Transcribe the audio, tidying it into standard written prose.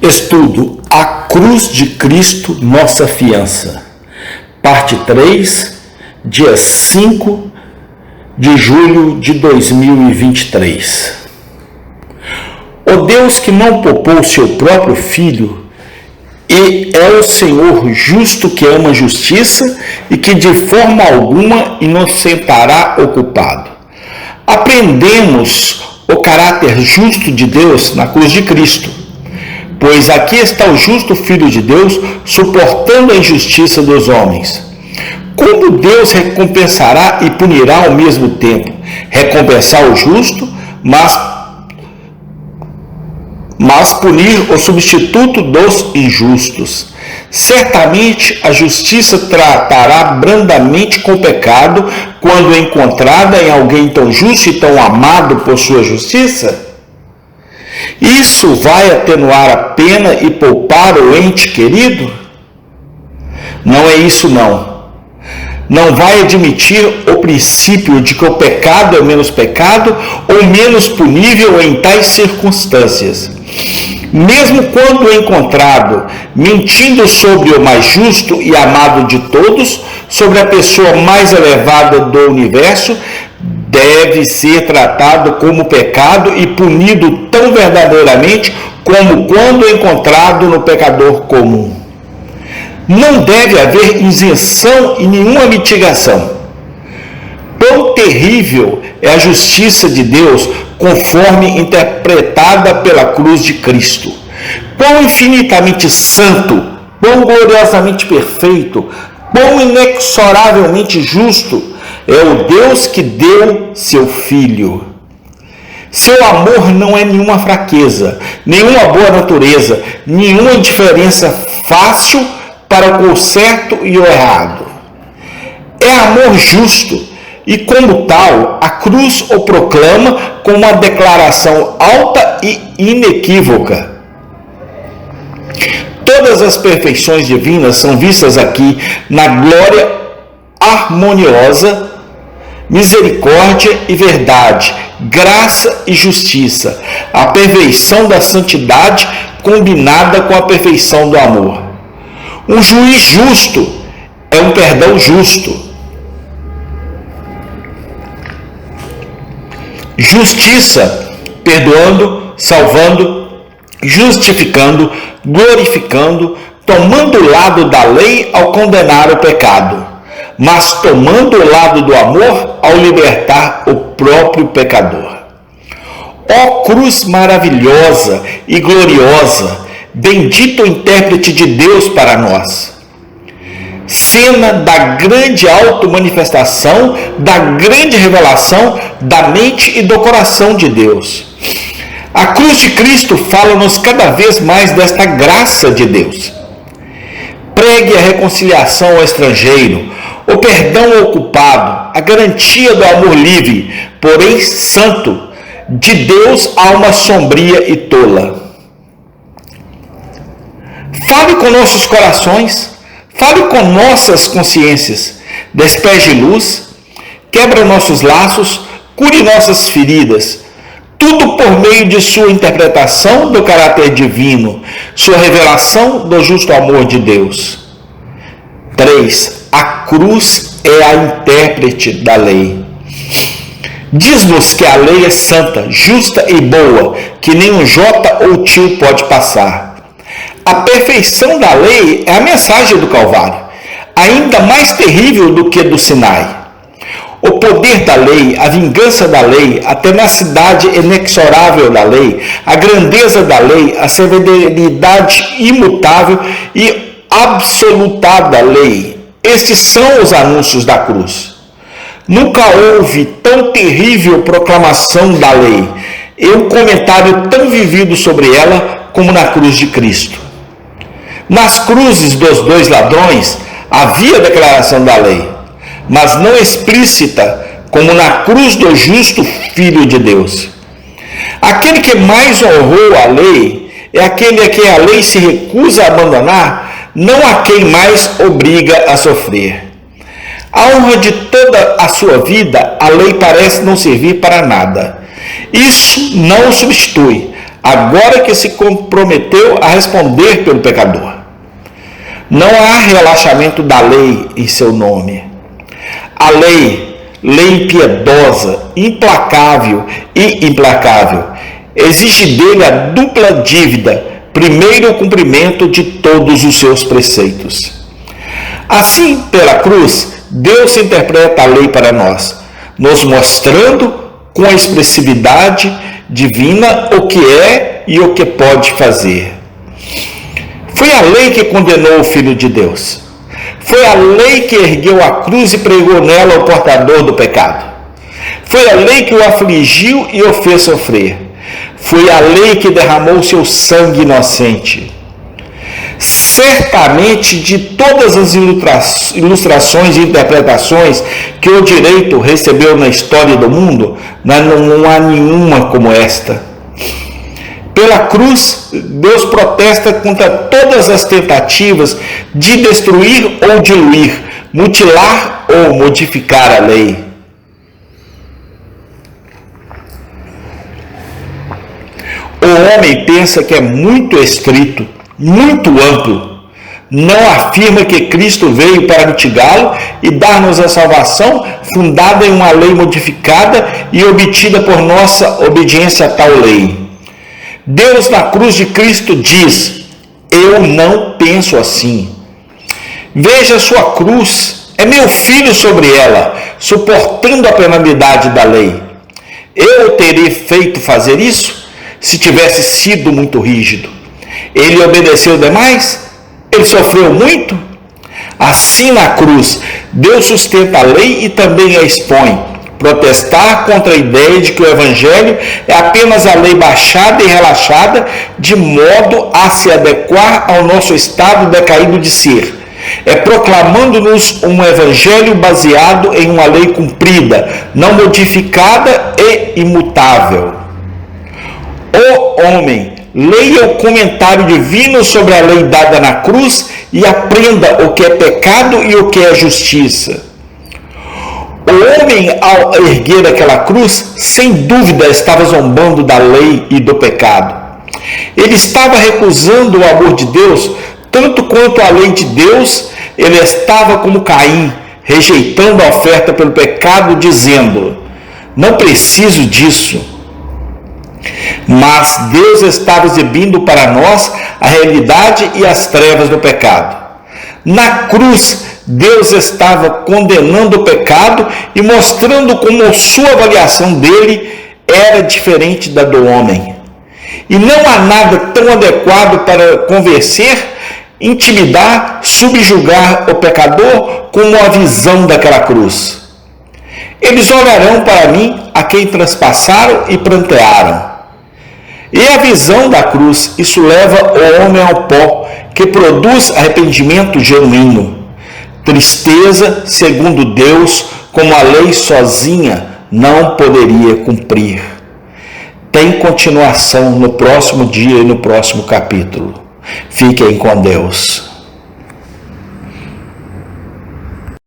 Estudo A Cruz de Cristo, Nossa Fiança. Parte 3, dia 5 de julho de 2023. O Deus que não poupou seu próprio Filho e é o Senhor justo que ama a justiça e que de forma alguma inocentará o culpado. Aprendemos o caráter justo de Deus na cruz de Cristo. Pois aqui está o justo Filho de Deus suportando a injustiça dos homens. Como Deus recompensará e punirá ao mesmo tempo? Recompensar o justo, mas punir o substituto dos injustos. Certamente a justiça tratará brandamente com o pecado quando encontrada em alguém tão justo e tão amado por sua justiça. Isso vai atenuar a pena e poupar o ente querido? Não é isso não. Não vai admitir o princípio de que o pecado é menos pecado ou menos punível em tais circunstâncias. Mesmo quando encontrado mentindo sobre o mais justo e amado de todos, sobre a pessoa mais elevada do universo, deve ser tratado como pecado e punido tão verdadeiramente como quando encontrado no pecador comum. Não deve haver isenção e nenhuma mitigação. Quão terrível é a justiça de Deus conforme interpretada pela cruz de Cristo. Quão infinitamente santo, quão gloriosamente perfeito, quão inexoravelmente justo é o Deus que deu seu Filho. Seu amor não é nenhuma fraqueza, nenhuma boa natureza, nenhuma indiferença fácil para o certo e o errado. É amor justo e, como tal, a cruz o proclama com uma declaração alta e inequívoca. Todas as perfeições divinas são vistas aqui na glória harmoniosa, misericórdia e verdade, graça e justiça, a perfeição da santidade combinada com a perfeição do amor. Um juiz justo é um perdão justo. Justiça, perdoando, salvando, justificando, glorificando, tomando o lado da lei ao condenar o pecado, mas tomando o lado do amor ao libertar o próprio pecador. Ó cruz maravilhosa e gloriosa, bendito o intérprete de Deus para nós. Cena da grande auto-manifestação, da grande revelação da mente e do coração de Deus. A cruz de Cristo fala-nos cada vez mais desta graça de Deus. Pregue a reconciliação ao estrangeiro, o perdão ao culpado, a garantia do amor livre, porém santo, de Deus a alma sombria e tola. Fale com nossos corações, fale com nossas consciências, despeje luz, quebra nossos laços, cure nossas feridas, tudo por meio de sua interpretação do caráter divino, sua revelação do justo amor de Deus. 3. A cruz é a intérprete da lei. Diz-nos que a lei é santa, justa e boa, que nenhum jota ou tio pode passar. A perfeição da lei é a mensagem do Calvário, ainda mais terrível do que do Sinai. O poder da lei, a vingança da lei, a tenacidade inexorável da lei, a grandeza da lei, a severidade imutável e absoluta da lei. Estes são os anúncios da cruz. Nunca houve tão terrível proclamação da lei e um comentário tão vivido sobre ela como na cruz de Cristo. Nas cruzes dos dois ladrões havia declaração da lei, mas não explícita como na cruz do justo Filho de Deus. Aquele que mais honrou a lei é aquele a quem a lei se recusa a abandonar, não a quem mais obriga a sofrer. A honra de toda a sua vida, a lei parece não servir para nada. Isso não o substitui. agora que se comprometeu a responder pelo pecador. Não há relaxamento da lei em seu nome. A lei impiedosa, implacável e implacável, exige dele a dupla dívida, primeiro o cumprimento de todos os seus preceitos. Assim, pela cruz, Deus interpreta a lei para nós, nos mostrando com a expressividade divina o que é e o que pode fazer. Foi a lei que condenou o Filho de Deus. Foi a lei que ergueu a cruz e pregou nela o portador do pecado. Foi a lei que o afligiu e o fez sofrer. Foi a lei que derramou seu sangue inocente. Certamente, de todas as ilustrações e interpretações que o direito recebeu na história do mundo, não há nenhuma como esta. Pela cruz, Deus protesta contra todas as tentativas de destruir ou diluir, mutilar ou modificar a lei. O homem pensa que é muito estrito, muito amplo. Não afirma que Cristo veio para mitigá-lo e dar-nos a salvação fundada em uma lei modificada e obtida por nossa obediência a tal lei. Deus na cruz de Cristo diz: eu não penso assim. Veja sua cruz, é meu filho sobre ela, suportando a penalidade da lei. Eu teria feito fazer isso se tivesse sido muito rígido. Ele obedeceu demais? Ele sofreu muito? Assim na cruz, Deus sustenta a lei e também a expõe. Protestar contra a ideia de que o Evangelho é apenas a lei baixada e relaxada de modo a se adequar ao nosso estado decaído de ser. É proclamando-nos um Evangelho baseado em uma lei cumprida, não modificada e imutável. O homem, leia o comentário divino sobre a lei dada na cruz e aprenda o que é pecado e o que é justiça. O homem, ao erguer aquela cruz, sem dúvida estava zombando da lei e do pecado. Ele estava recusando o amor de Deus, tanto quanto a lei de Deus. Ele estava como Caim, rejeitando a oferta pelo pecado, dizendo: não preciso disso. Mas Deus estava exibindo para nós a realidade e as trevas do pecado. Na cruz, Deus estava condenando o pecado e mostrando como sua avaliação dele era diferente da do homem. E não há nada tão adequado para convencer, intimidar, subjugar o pecador como a visão daquela cruz. Eles olharão para mim a quem transpassaram e prantearam. E a visão da cruz, isso leva o homem ao pó, que produz arrependimento genuíno. Tristeza, segundo Deus, como a lei sozinha não poderia cumprir. Tem continuação no próximo dia e no próximo capítulo. Fiquem com Deus.